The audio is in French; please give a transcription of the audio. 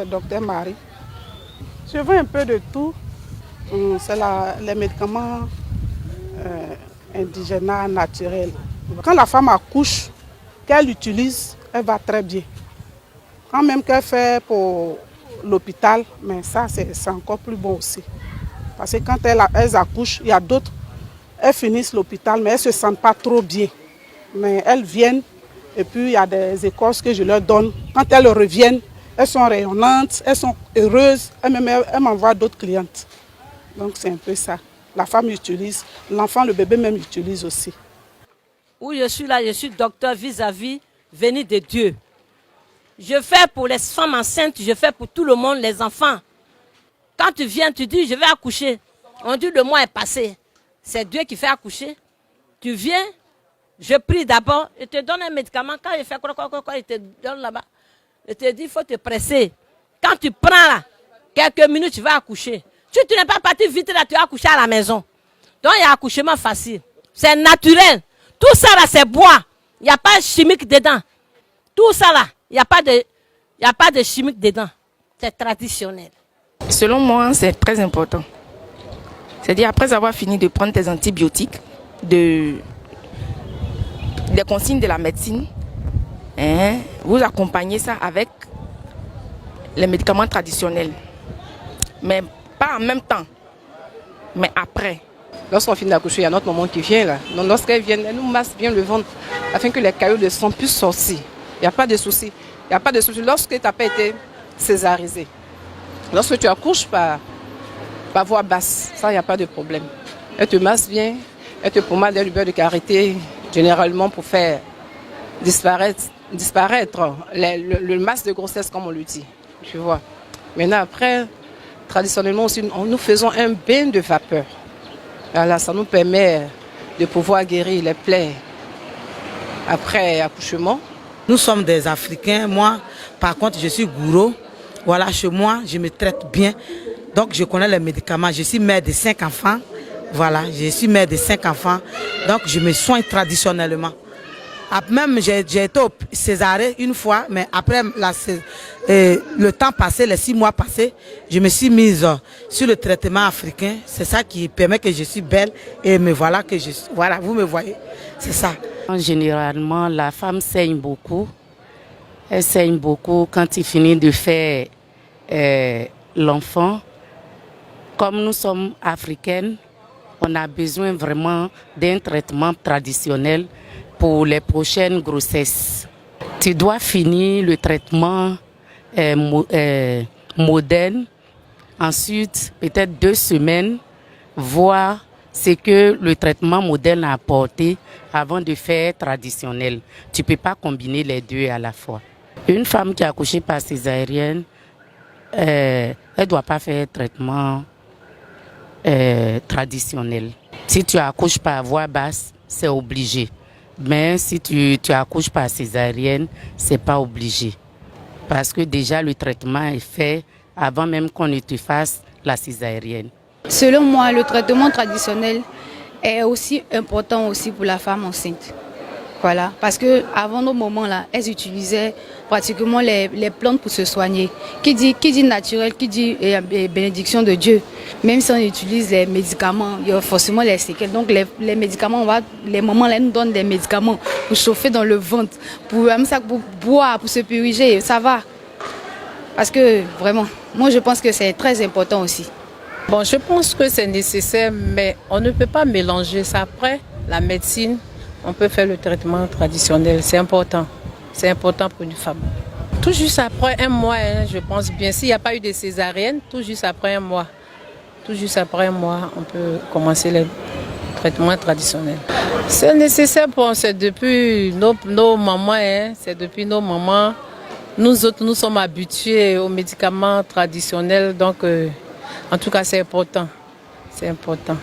c'est Docteur Marie. Je veux un peu de tout. C'est les médicaments indigènes naturels. Quand la femme accouche, qu'elle utilise, elle va très bien. Quand même qu'elle fait pour l'hôpital, mais ça c'est encore plus bon aussi. Parce que quand elles accouchent, il y a d'autres, elles finissent l'hôpital, mais elles ne se sentent pas trop bien. Mais elles viennent, et puis il y a des écorces que je leur donne. Quand elles reviennent, elles sont rayonnantes, elles sont heureuses, elles m'envoient d'autres clientes. Donc c'est un peu ça. La femme utilise, l'enfant, le bébé même utilise aussi. Où je suis là, je suis docteur vis-à-vis, venu de Dieu. Je fais pour les femmes enceintes, je fais pour tout le monde, les enfants. Quand tu viens, tu dis, je vais accoucher. On dit, le mois est passé. C'est Dieu qui fait accoucher. Tu viens, je prie d'abord, je te donne un médicament. Quand je fais quoi, il te donne là-bas. Je te dis, il faut te presser. Quand tu prends là, quelques minutes, tu vas accoucher. Si tu n'es pas parti vite là, tu vas accoucher à la maison. Donc, il y a un accouchement facile. C'est naturel. Tout ça là, c'est bois. Il n'y a pas de chimique dedans. Tout ça là, il n'y a pas de chimique dedans. C'est traditionnel. Selon moi, c'est très important. C'est-à-dire, après avoir fini de prendre tes antibiotiques, des consignes de la médecine, vous accompagnez ça avec les médicaments traditionnels. Mais pas en même temps, mais après. Lorsqu'on finit d'accoucher, il y a notre maman qui vient là. Donc lorsqu'elle vient, elle nous masse bien le ventre afin que les caillots de sang puissent sortir. Il n'y a pas de souci. Il n'y a pas de souci. Lorsque tu n'as pas été césarisé, lorsque tu accouches par voie basse, ça, il n'y a pas de problème. Elle te masse bien, elle te pommade le beurre de karité, généralement pour faire disparaître le masse de grossesse, comme on le dit. Tu vois. Maintenant, après, traditionnellement aussi, nous faisons un bain de vapeur. Voilà, ça nous permet de pouvoir guérir les plaies après accouchement. Nous sommes des Africains. Moi, par contre, je suis gourou. Voilà, chez moi, je me traite bien. Donc, je connais les médicaments. Je suis mère de 5 enfants. Voilà, je suis mère de 5 enfants. Donc, je me soigne traditionnellement. Même, j'ai été au césarée une fois, mais après le temps passé, les 6 mois passés, je me suis mise sur le traitement africain. C'est ça qui permet que je suis belle et me voilà voilà, vous me voyez, c'est ça. Généralement, la femme saigne beaucoup. Elle saigne beaucoup quand il finit de faire l'enfant. Comme nous sommes africaines, on a besoin vraiment d'un traitement traditionnel pour les prochaines grossesses. Tu dois finir le traitement moderne. Ensuite, peut-être 2 semaines, voir ce que le traitement moderne a apporté avant de faire traditionnel. Tu ne peux pas combiner les deux à la fois. Une femme qui a accouché par césarienne, elle ne doit pas faire traitement traditionnel. Si tu accouches par voie basse, c'est obligé. Mais si tu accouches par césarienne, ce n'est pas obligé. Parce que déjà le traitement est fait avant même qu'on ne te fasse la césarienne. Selon moi, le traitement traditionnel est aussi important aussi pour la femme enceinte. Voilà, parce qu'avant nos moments-là, elles utilisaient pratiquement les plantes pour se soigner. Qui dit naturel, qui dit bénédiction de Dieu. Même si on utilise les médicaments, il y a forcément les séquelles. Donc les médicaments, les mamans nous donnent des médicaments pour chauffer dans le ventre, pour boire, pour se purifier, ça va. Parce que vraiment, moi je pense que c'est très important aussi. Bon, je pense que c'est nécessaire, mais on ne peut pas mélanger ça. Après, la médecine, on peut faire le traitement traditionnel, c'est important. C'est important pour une femme. Tout juste après 1 mois, je pense bien, s'il n'y a pas eu de césarienne, tout juste après 1 mois. Tout juste après 1 mois, on peut commencer le traitement traditionnel. C'est nécessaire c'est depuis nos mamans, c'est depuis nos mamans. Nous autres, nous sommes habitués aux médicaments traditionnels, donc en tout cas c'est important. C'est important.